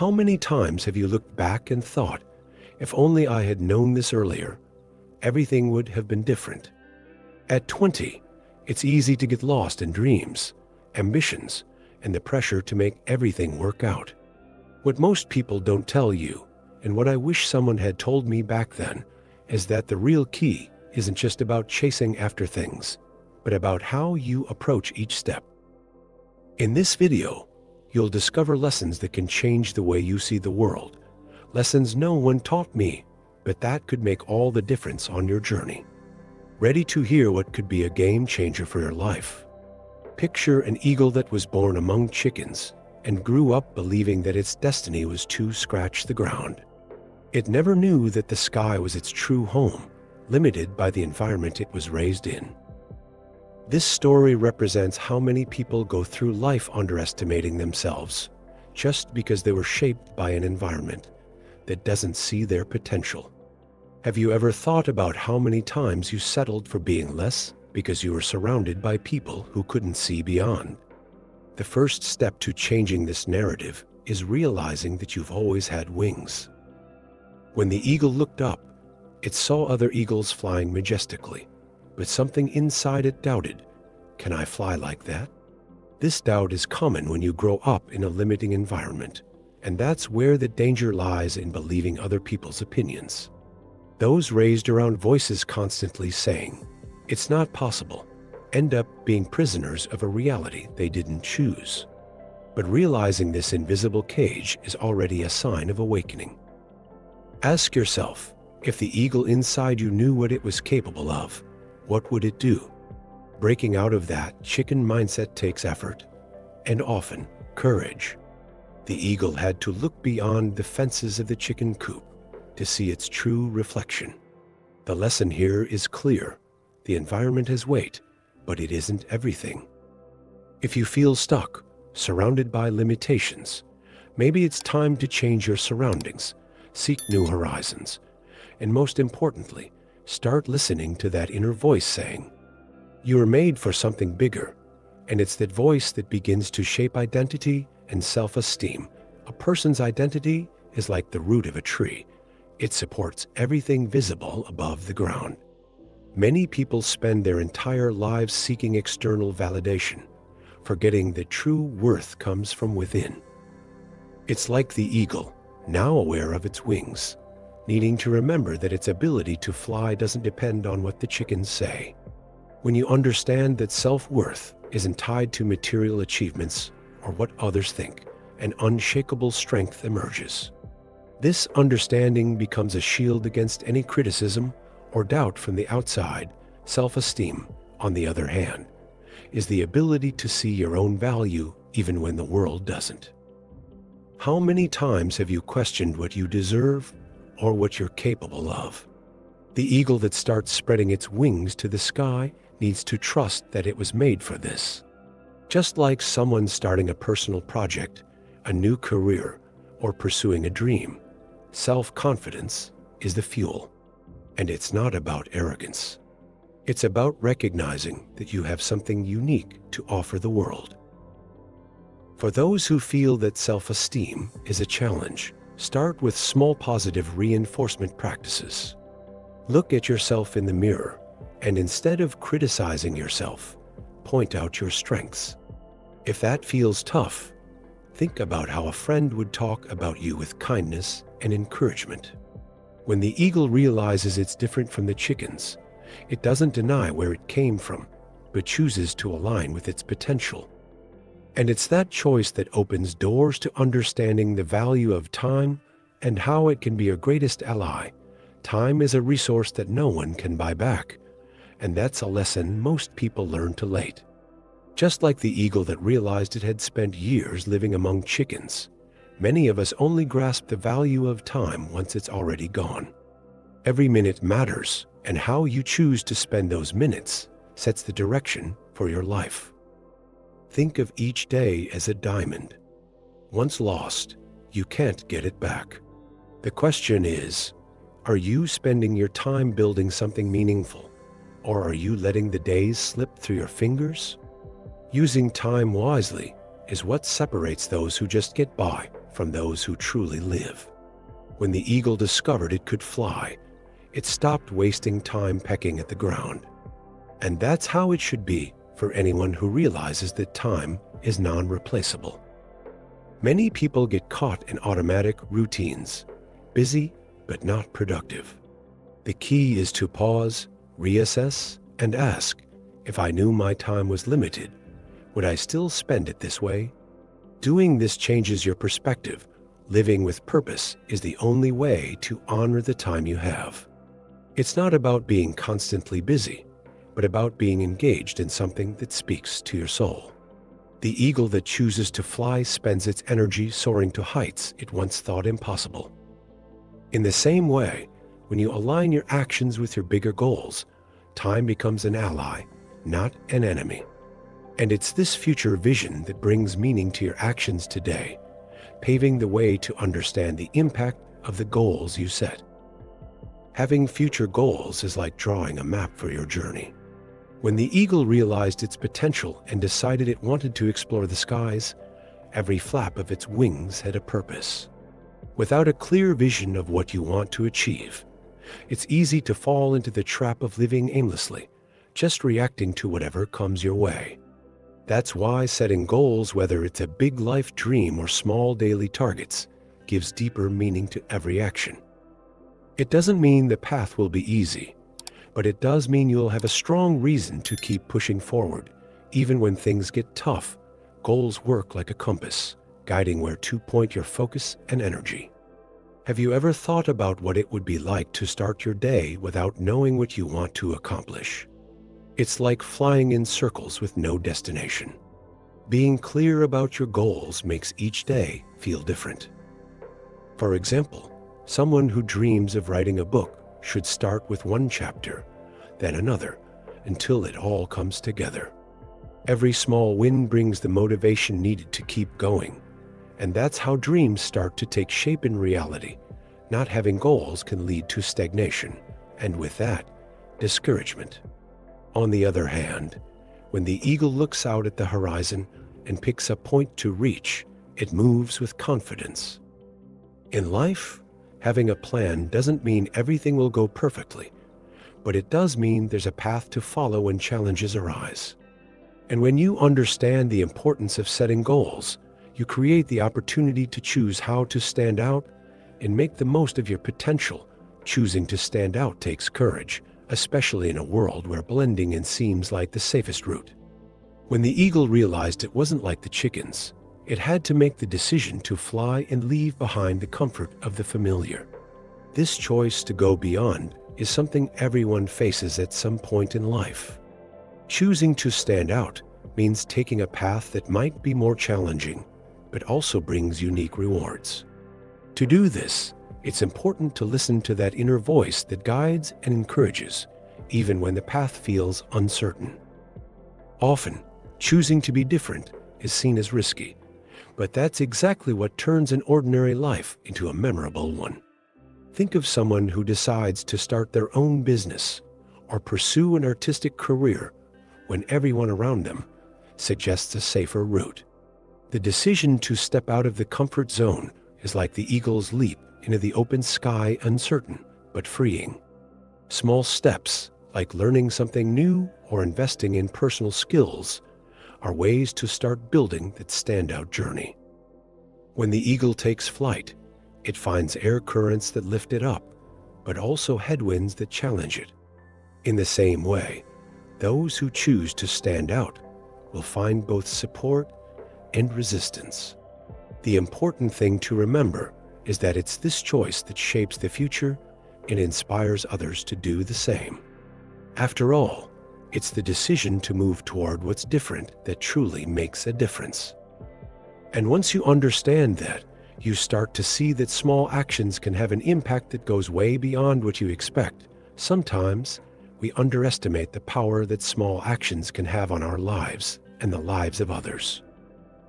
How many times have you looked back and thought, if only I had known this earlier, everything would have been different? At 20, it's easy to get lost in dreams, ambitions, and the pressure to make everything work out. What most people don't tell you, and what I wish someone had told me back then, is that the real key isn't just about chasing after things, but about how you approach each step. In this video, you'll discover lessons that can change the way you see the world, lessons no one taught me, but that could make all the difference on your journey. Ready to hear what could be a game changer for your life? Picture an eagle that was born among chickens and grew up believing that its destiny was to scratch the ground. It never knew that the sky was its true home, limited by the environment it was raised in. This story represents how many people go through life underestimating themselves just because they were shaped by an environment that doesn't see their potential. Have you ever thought about how many times you settled for being less because you were surrounded by people who couldn't see beyond? The first step to changing this narrative is realizing that you've always had wings. When the eagle looked up, it saw other eagles flying majestically, but something inside it doubted, can I fly like that? This doubt is common when you grow up in a limiting environment, and that's where the danger lies in believing other people's opinions. Those raised around voices constantly saying, it's not possible, end up being prisoners of a reality they didn't choose. But realizing this invisible cage is already a sign of awakening. Ask yourself, if the eagle inside you knew what it was capable of, what would it do? Breaking out of that chicken mindset takes effort, and often courage. The eagle had to look beyond the fences of the chicken coop to see its true reflection. The lesson here is clear. The environment has weight, but it isn't everything. If you feel stuck, surrounded by limitations, maybe it's time to change your surroundings, seek new horizons, and most importantly, start listening to that inner voice saying, you are made for something bigger, and it's that voice that begins to shape identity and self-esteem. A person's identity is like the root of a tree. It supports everything visible above the ground. Many people spend their entire lives seeking external validation, forgetting that true worth comes from within. It's like the eagle, now aware of its wings, needing to remember that its ability to fly doesn't depend on what the chickens say. When you understand that self-worth isn't tied to material achievements or what others think, an unshakable strength emerges. This understanding becomes a shield against any criticism or doubt from the outside. Self-esteem, on the other hand, is the ability to see your own value even when the world doesn't. How many times have you questioned what you deserve or what you're capable of? The eagle that starts spreading its wings to the sky needs to trust that it was made for this. Just like someone starting a personal project, a new career, or pursuing a dream, self-confidence is the fuel. And it's not about arrogance. It's about recognizing that you have something unique to offer the world. For those who feel that self-esteem is a challenge, start with small positive reinforcement practices. Look at yourself in the mirror, and instead of criticizing yourself, point out your strengths. If that feels tough, think about how a friend would talk about you with kindness and encouragement. When the eagle realizes it's different from the chickens, it doesn't deny where it came from, but chooses to align with its potential. And it's that choice that opens doors to understanding the value of time and how it can be your greatest ally. Time is a resource that no one can buy back, and that's a lesson most people learn too late. Just like the eagle that realized it had spent years living among chickens, many of us only grasp the value of time once it's already gone. Every minute matters, and how you choose to spend those minutes sets the direction for your life. Think of each day as a diamond. Once lost, you can't get it back. The question is, are you spending your time building something meaningful, or are you letting the days slip through your fingers? Using time wisely is what separates those who just get by from those who truly live. When the eagle discovered it could fly, it stopped wasting time pecking at the ground. And that's how it should be for anyone who realizes that time is non-replaceable. Many people get caught in automatic routines, busy but not productive. The key is to pause, reassess, and ask, if I knew my time was limited, would I still spend it this way? Doing this changes your perspective. Living with purpose is the only way to honor the time you have. It's not about being constantly busy, but about being engaged in something that speaks to your soul. The eagle that chooses to fly spends its energy soaring to heights it once thought impossible. In the same way, when you align your actions with your bigger goals, time becomes an ally, not an enemy. And it's this future vision that brings meaning to your actions today, paving the way to understand the impact of the goals you set. Having future goals is like drawing a map for your journey. When the eagle realized its potential and decided it wanted to explore the skies, every flap of its wings had a purpose. Without a clear vision of what you want to achieve, it's easy to fall into the trap of living aimlessly, just reacting to whatever comes your way. That's why setting goals, whether it's a big life dream or small daily targets, gives deeper meaning to every action. It doesn't mean the path will be easy, but it does mean you'll have a strong reason to keep pushing forward. Even when things get tough, goals work like a compass, guiding where to point your focus and energy. Have you ever thought about what it would be like to start your day without knowing what you want to accomplish? It's like flying in circles with no destination. Being clear about your goals makes each day feel different. For example, someone who dreams of writing a book should start with one chapter, then another, until it all comes together. Every small win brings the motivation needed to keep going, and that's how dreams start to take shape in reality. Not having goals can lead to stagnation, and with that, discouragement. On the other hand, when the eagle looks out at the horizon and picks a point to reach, it moves with confidence. In life, having a plan doesn't mean everything will go perfectly, but it does mean there's a path to follow when challenges arise. And when you understand the importance of setting goals, you create the opportunity to choose how to stand out and make the most of your potential. Choosing to stand out takes courage, especially in a world where blending in seems like the safest route. When the eagle realized it wasn't like the chickens, it had to make the decision to fly and leave behind the comfort of the familiar. This choice to go beyond is something everyone faces at some point in life. Choosing to stand out means taking a path that might be more challenging, but also brings unique rewards. To do this, it's important to listen to that inner voice that guides and encourages, even when the path feels uncertain. Often, choosing to be different is seen as risky, but that's exactly what turns an ordinary life into a memorable one. Think of someone who decides to start their own business or pursue an artistic career when everyone around them suggests a safer route. The decision to step out of the comfort zone is like the eagle's leap into the open sky, uncertain but freeing. Small steps, like learning something new or investing in personal skills, are ways to start building that standout journey. When the eagle takes flight, it finds air currents that lift it up, but also headwinds that challenge it. In the same way, those who choose to stand out will find both support and resistance. The important thing to remember is that it's this choice that shapes the future and inspires others to do the same. After all, it's the decision to move toward what's different that truly makes a difference. And once you understand that, you start to see that small actions can have an impact that goes way beyond what you expect. Sometimes, we underestimate the power that small actions can have on our lives and the lives of others.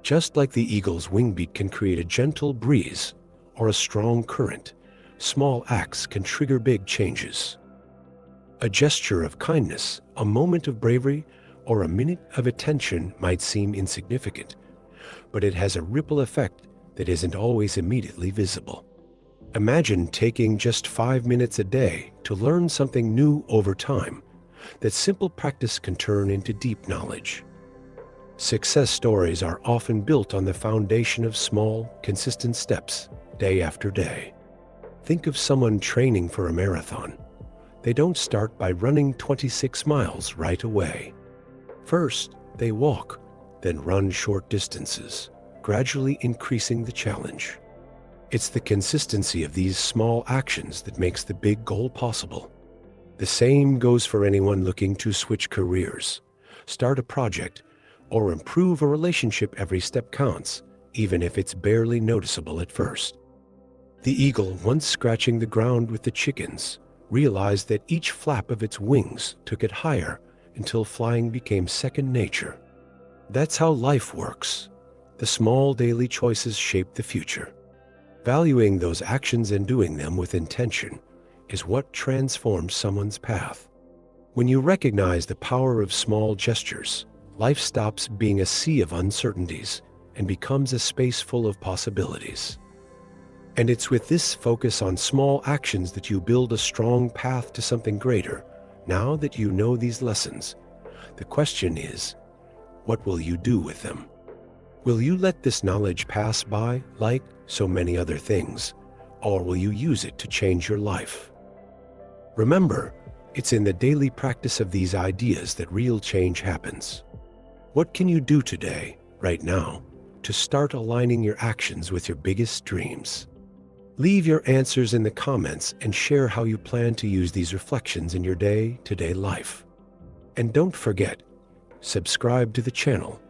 Just like the eagle's wing beat can create a gentle breeze or a strong current, small acts can trigger big changes. A gesture of kindness, a moment of bravery, or a minute of attention might seem insignificant, but it has a ripple effect that isn't always immediately visible. Imagine taking just 5 minutes a day to learn something new over time. That simple practice can turn into deep knowledge. Success stories are often built on the foundation of small, consistent steps, day after day. Think of someone training for a marathon. They don't start by running 26 miles right away. First, they walk, then run short distances, gradually increasing the challenge. It's the consistency of these small actions that makes the big goal possible. The same goes for anyone looking to switch careers, start a project, or improve a relationship. Every step counts, even if it's barely noticeable at first. The eagle, once scratching the ground with the chickens, realized that each flap of its wings took it higher until flying became second nature. That's how life works. The small daily choices shape the future. Valuing those actions and doing them with intention is what transforms someone's path. When you recognize the power of small gestures, life stops being a sea of uncertainties and becomes a space full of possibilities. And it's with this focus on small actions that you build a strong path to something greater. Now that you know these lessons, the question is, what will you do with them? Will you let this knowledge pass by like so many other things, or will you use it to change your life? Remember, it's in the daily practice of these ideas that real change happens. What can you do today, right now, to start aligning your actions with your biggest dreams? Leave your answers in the comments and share how you plan to use these reflections in your day-to-day life. And don't forget, subscribe to the channel,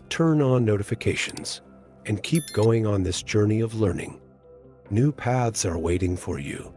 turn on notifications, and keep going on this journey of learning. New paths are waiting for you.